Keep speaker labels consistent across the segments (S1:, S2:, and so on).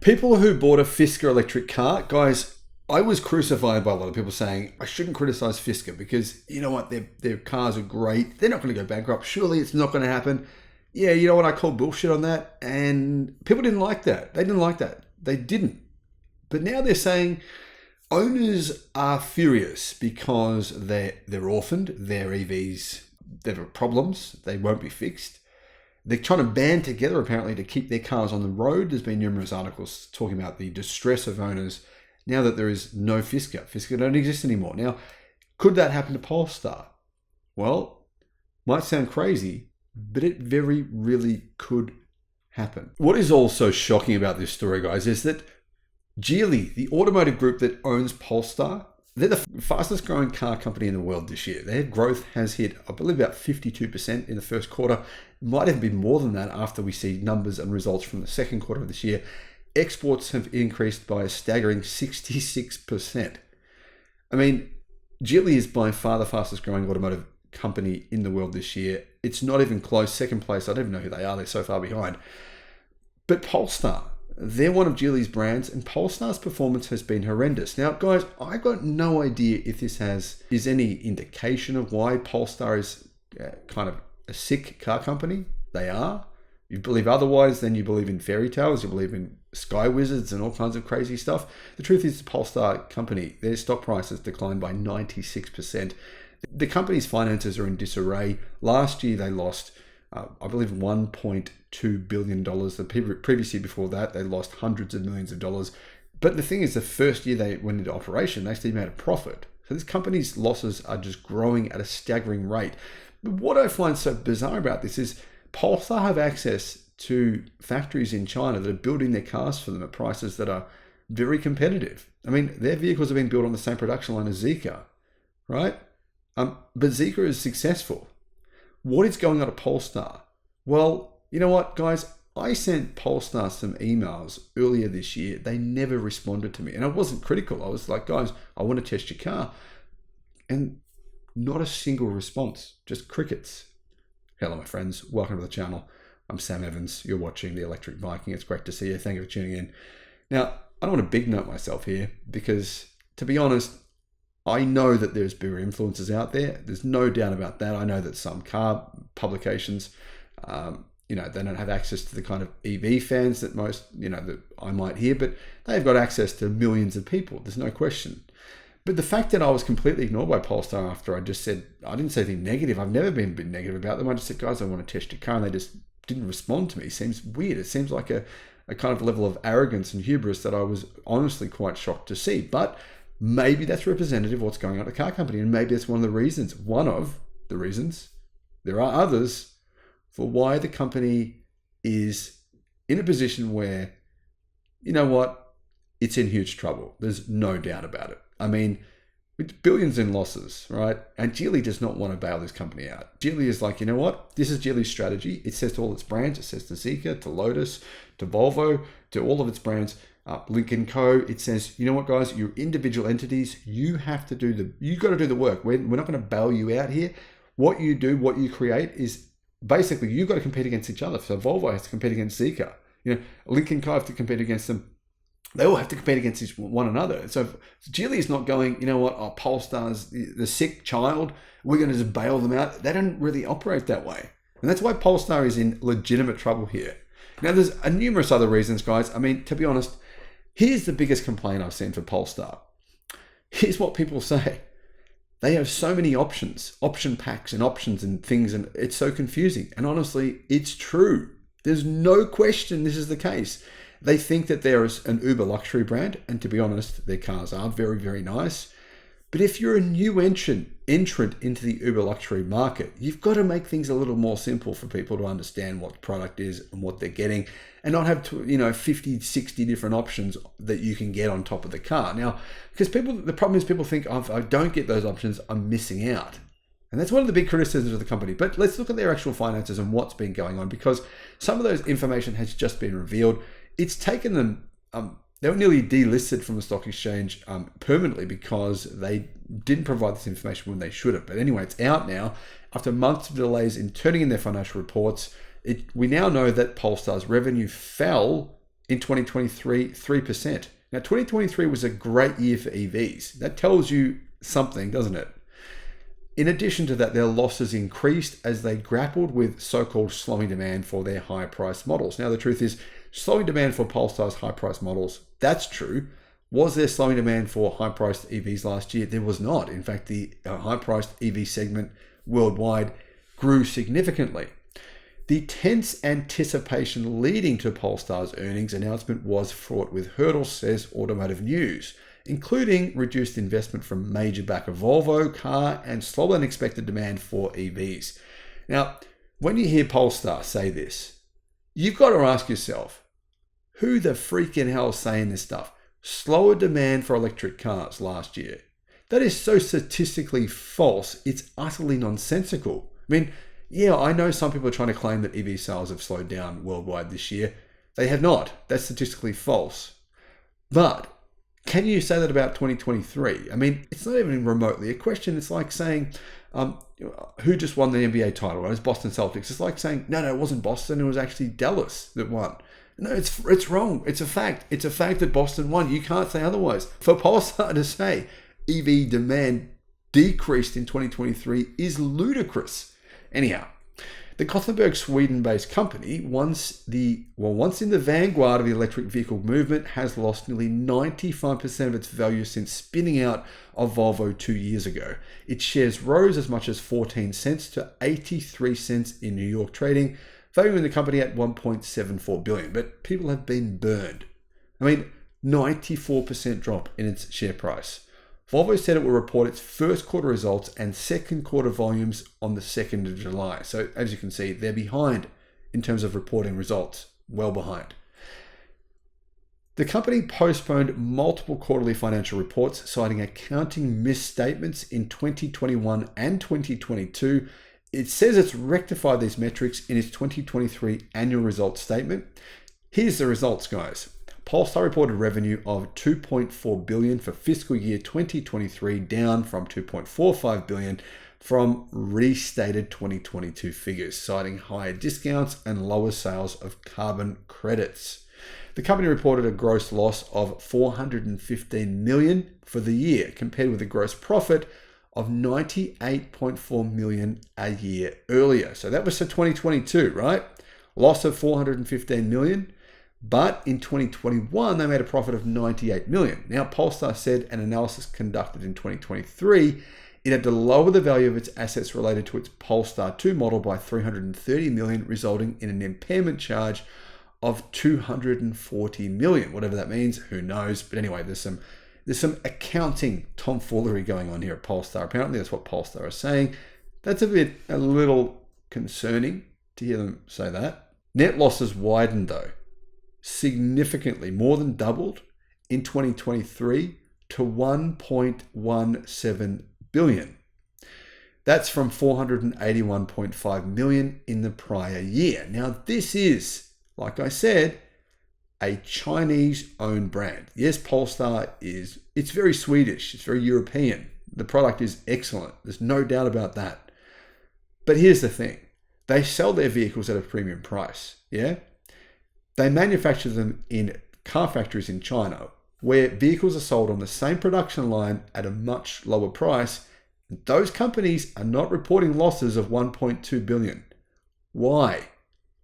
S1: People who bought a Fisker electric car, guys, I was crucified by a lot of people saying I shouldn't criticize Fisker because you know what, their cars are great. They're not going to go bankrupt. Surely it's not going to happen. Yeah, you know what, I call bullshit on that. And people didn't like that. They didn't like that. They didn't. But now they're saying owners are furious because they're orphaned. Their EVs, there are problems. They won't be fixed. They're trying to band together, apparently, to keep their cars on the road. There's been numerous articles talking about the distress of owners now that there is no Fisker. Fisker don't exist anymore. Now, could that happen to Polestar? Well, might sound crazy, but it very really could happen. What is also shocking about this story, guys, is that Geely, the automotive group that owns Polestar, they're the fastest growing car company in the world this year. Their growth has hit, I believe, about 52% in the first quarter. It might even be more than that after we see numbers and results from the second quarter of this year. Exports have increased by a staggering 66%. I mean, Geely is by far the fastest growing automotive company in the world this year. It's not even close. Second place, I don't even know who they are. They're so far behind. But Polestar, they're one of Geely's brands, and Polestar's performance has been horrendous. Now, guys, I got no idea if this is any indication of why Polestar is kind of a sick car company. They are. You believe otherwise, then you believe in fairy tales, you believe in sky wizards and all kinds of crazy stuff. The truth is, the Polestar company, their stock price has declined by 96%. The company's finances are in disarray. Last year, they lost, I believe, $1.2 billion. The previous year before that, they lost hundreds of millions of dollars. But the thing is, the first year they went into operation, they still made a profit. So this company's losses are just growing at a staggering rate. But what I find so bizarre about this is Polestar have access to factories in China that are building their cars for them at prices that are very competitive. I mean, their vehicles have been built on the same production line as Zeekr, right? But Zeekr is successful. What is going on at Polestar? Well, you know what, guys? I sent Polestar some emails earlier this year. They never responded to me. And I wasn't critical. I was like, guys, I want to test your car. And not a single response, just crickets. Hello, my friends. Welcome to the channel. I'm Sam Evans. You're watching the Electric Viking. It's great to see you. Thank you for tuning in. Now, I don't want to big note myself here because, to be honest, I know that there's bigger influences out there. There's no doubt about that. I know that some car publications, they don't have access to the kind of EV fans that most, that I might hear, but they've got access to millions of people. There's no question. But the fact that I was completely ignored by Polestar after I just said, I didn't say anything negative. I've never been a bit negative about them. I just said, guys, I want to test your car. And they just didn't respond to me. Seems weird. It seems like a kind of level of arrogance and hubris that I was honestly quite shocked to see. But maybe that's representative of what's going on at the car company. And maybe that's one of the reasons, there are others, for why the company is in a position where, you know what, it's in huge trouble. There's no doubt about it. I mean, with billions in losses, right? And Geely does not want to bail this company out. Geely is like, you know what? This is Geely's strategy. It says to all its brands, it says to Zeekr, to Lotus, to Volvo, to all of its brands, Lynk & Co. It says, you know what, guys? You're individual entities. You got to do the work. We're not going to bail you out here. What you do, what you create is basically you've got to compete against each other. So Volvo has to compete against Zeekr. Lynk & Co have to compete against them. They all have to compete against one another. So Geely is not going, you know what, Polestar's the sick child, we're going to just bail them out. They don't really operate that way. And that's why Polestar is in legitimate trouble here. Now, there's numerous other reasons, guys. I mean, to be honest, here's the biggest complaint I've seen for Polestar. Here's what people say. They have so many options, option packs and options and things, and it's so confusing. And honestly, it's true. There's no question this is the case. They think that there is an uber luxury brand, and to be honest, their cars are very, very nice. But if you're a new entrant into the uber luxury market, you've got to make things a little more simple for people to understand what the product is and what they're getting, and not have 50, 60 different options that you can get on top of the car. Now, because the problem is people think, if I don't get those options, I'm missing out. And that's one of the big criticisms of the company. But let's look at their actual finances and what's been going on, because some of those information has just been revealed. It's taken them, they were nearly delisted from the stock exchange permanently because they didn't provide this information when they should have. But anyway, it's out now. After months of delays in turning in their financial reports, we now know that Polestar's revenue fell In 2023, 3%. Now, 2023 was a great year for EVs. That tells you something, doesn't it? In addition to that, their losses increased as they grappled with so-called slowing demand for their high-priced models. Now, the truth is, slowing demand for Polestar's high-priced models, that's true. Was there slowing demand for high-priced EVs last year? There was not. In fact, the high-priced EV segment worldwide grew significantly. The tense anticipation leading to Polestar's earnings announcement was fraught with hurdles, says Automotive News, including reduced investment from major backer Volvo car and slower than expected demand for EVs. Now, when you hear Polestar say this, you've got to ask yourself, who the freaking hell is saying this stuff? Slower demand for electric cars last year. That is so statistically false, it's utterly nonsensical. I mean, yeah, I know some people are trying to claim that EV sales have slowed down worldwide this year. They have not. That's statistically false. But can you say that about 2023? I mean, it's not even remotely a question. It's like saying, who just won the NBA title? It was Boston Celtics. It's like saying, no, it wasn't Boston. It was actually Dallas that won. No, it's wrong. It's a fact. It's a fact that Boston won. You can't say otherwise. For Polestar to say EV demand decreased in 2023 is ludicrous. Anyhow, the Gothenburg, Sweden-based company, once in the vanguard of the electric vehicle movement, has lost nearly 95% of its value since spinning out of Volvo 2 years ago. Its shares rose as much as 14 cents to 83 cents in New York trading, valuing the company at $1.74 billion. But people have been burned. I mean, 94% drop in its share price. Volvo said it will report its first quarter results and second quarter volumes on the 2nd of July. So as you can see, they're behind in terms of reporting results, well behind. The company postponed multiple quarterly financial reports, citing accounting misstatements in 2021 and 2022. It says it's rectified these metrics in its 2023 annual results statement. Here's the results, guys. Polestar reported revenue of $2.4 billion for fiscal year 2023, down from $2.45 billion from restated 2022 figures, citing higher discounts and lower sales of carbon credits. The company reported a gross loss of $415 million for the year, compared with a gross profit of $98.4 million a year earlier. So that was for 2022, right? Loss of $415 million. But in 2021, they made a profit of $98 million. Now, Polestar said an analysis conducted in 2023, it had to lower the value of its assets related to its Polestar 2 model by $330 million, resulting in an impairment charge of $240 million. Whatever that means, who knows? But anyway, there's some accounting tomfoolery going on here at Polestar. Apparently, that's what Polestar is saying. That's a little concerning to hear them say that. Net losses widened, though, significantly, more than doubled in 2023 to $1.17 billion. That's from $481.5 million in the prior year. Now, this is, like I said, a Chinese-owned brand. Yes, Polestar it's very Swedish, it's very European. The product is excellent. There's no doubt about that. But here's the thing. They sell their vehicles at a premium price, yeah? They manufacture them in car factories in China, where vehicles are sold on the same production line at a much lower price. Those companies are not reporting losses of $1.2 billion. Why?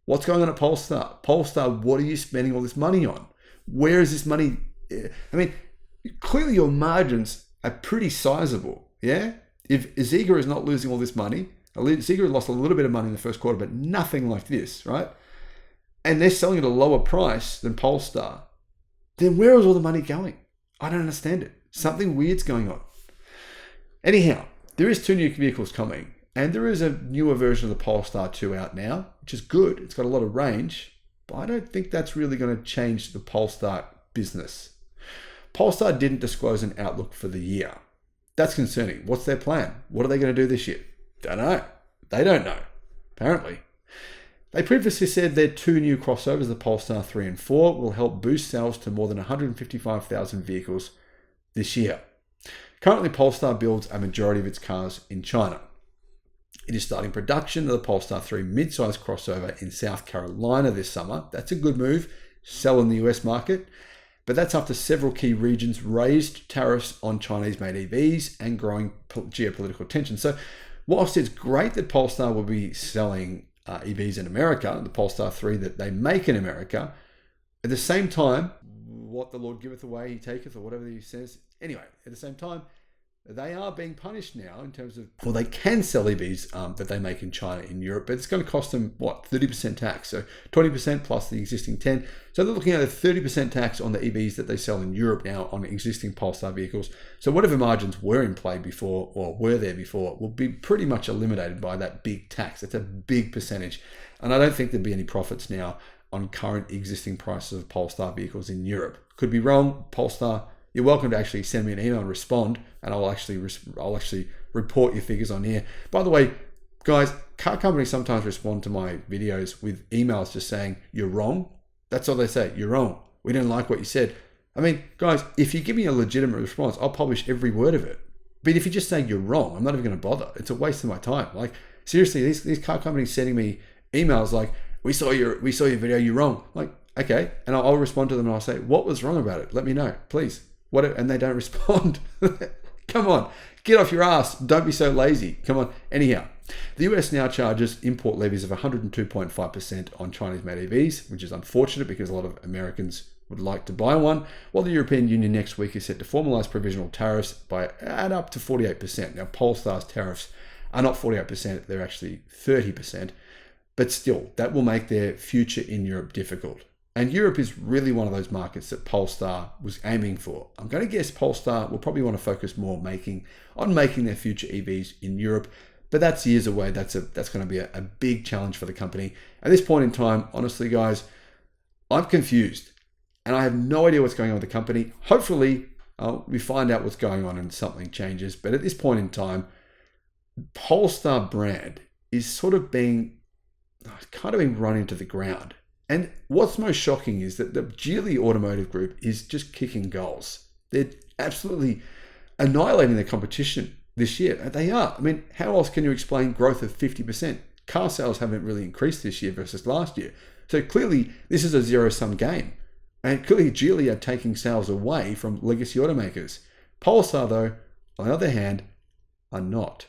S1: What's going on at Polestar? Polestar, what are you spending all this money on? Where is this money? I mean, clearly your margins are pretty sizable, yeah? If Ziegler is not losing all this money, Ziegler lost a little bit of money in the first quarter, but nothing like this, right? And they're selling at a lower price than Polestar, then where is all the money going? I don't understand it. Something weird's going on. Anyhow, there is 2 new vehicles coming, and there is a newer version of the Polestar 2 out now, which is good. It's got a lot of range, but I don't think that's really going to change the Polestar business. Polestar didn't disclose an outlook for the year. That's concerning. What's their plan? What are they going to do this year? Don't know. They don't know, apparently. They previously said their 2 new crossovers, the Polestar 3 and 4, will help boost sales to more than 155,000 vehicles this year. Currently, Polestar builds a majority of its cars in China. It is starting production of the Polestar 3 midsize crossover in South Carolina this summer. That's a good move. sell in the US market. But that's after several key regions raised tariffs on Chinese-made EVs and growing geopolitical tension. So whilst it's great that Polestar will be selling EVs in America, the Polestar 3 that they make in America, at the same time, what the Lord giveth away, he taketh, or whatever he says. Anyway, at the same time, they are being punished now in terms of, well, they can sell EVs that they make in China, in Europe, but it's going to cost them, 30% tax. So 20% plus the existing 10. So they're looking at a 30% tax on the EVs that they sell in Europe now on existing Polestar vehicles. So whatever margins were in play before, or were there before, will be pretty much eliminated by that big tax. It's a big percentage. And I don't think there'd be any profits now on current existing prices of Polestar vehicles in Europe. Could be wrong. Polestar, you're welcome to actually send me an email and respond, and I'll actually report your figures on here. By the way, guys, car companies sometimes respond to my videos with emails just saying, you're wrong. That's all they say, you're wrong. We didn't like what you said. I mean, guys, if you give me a legitimate response, I'll publish every word of it. But if you just say you're wrong, I'm not even going to bother. It's a waste of my time. Like, seriously, these car companies sending me emails like, we saw your video, you're wrong. Like, okay. And I'll respond to them and I'll say, what was wrong about it? Let me know, please. And they don't respond. Come on, get off your ass. Don't be so lazy. Come on. Anyhow, the US now charges import levies of 102.5% on Chinese-made EVs, which is unfortunate because a lot of Americans would like to buy one, while the European Union next week is set to formalise provisional tariffs by add up to 48%. Now, Polestar's tariffs are not 48%, they're actually 30%, but still, that will make their future in Europe difficult. And Europe is really one of those markets that Polestar was aiming for. I'm going to guess Polestar will probably want to focus more on making their future EVs in Europe, but that's years away. That's going to be a big challenge for the company. At this point in time, honestly, guys, I'm confused and I have no idea what's going on with the company. Hopefully, we find out what's going on and something changes. But at this point in time, Polestar brand is sort of being run into the ground. And what's most shocking is that the Geely Automotive Group is just kicking goals. They're absolutely annihilating their competition this year. They are. I mean, how else can you explain growth of 50%? Car sales haven't really increased this year versus last year. So clearly, this is a zero-sum game. And clearly, Geely are taking sales away from legacy automakers. Polestar, though, on the other hand, are not.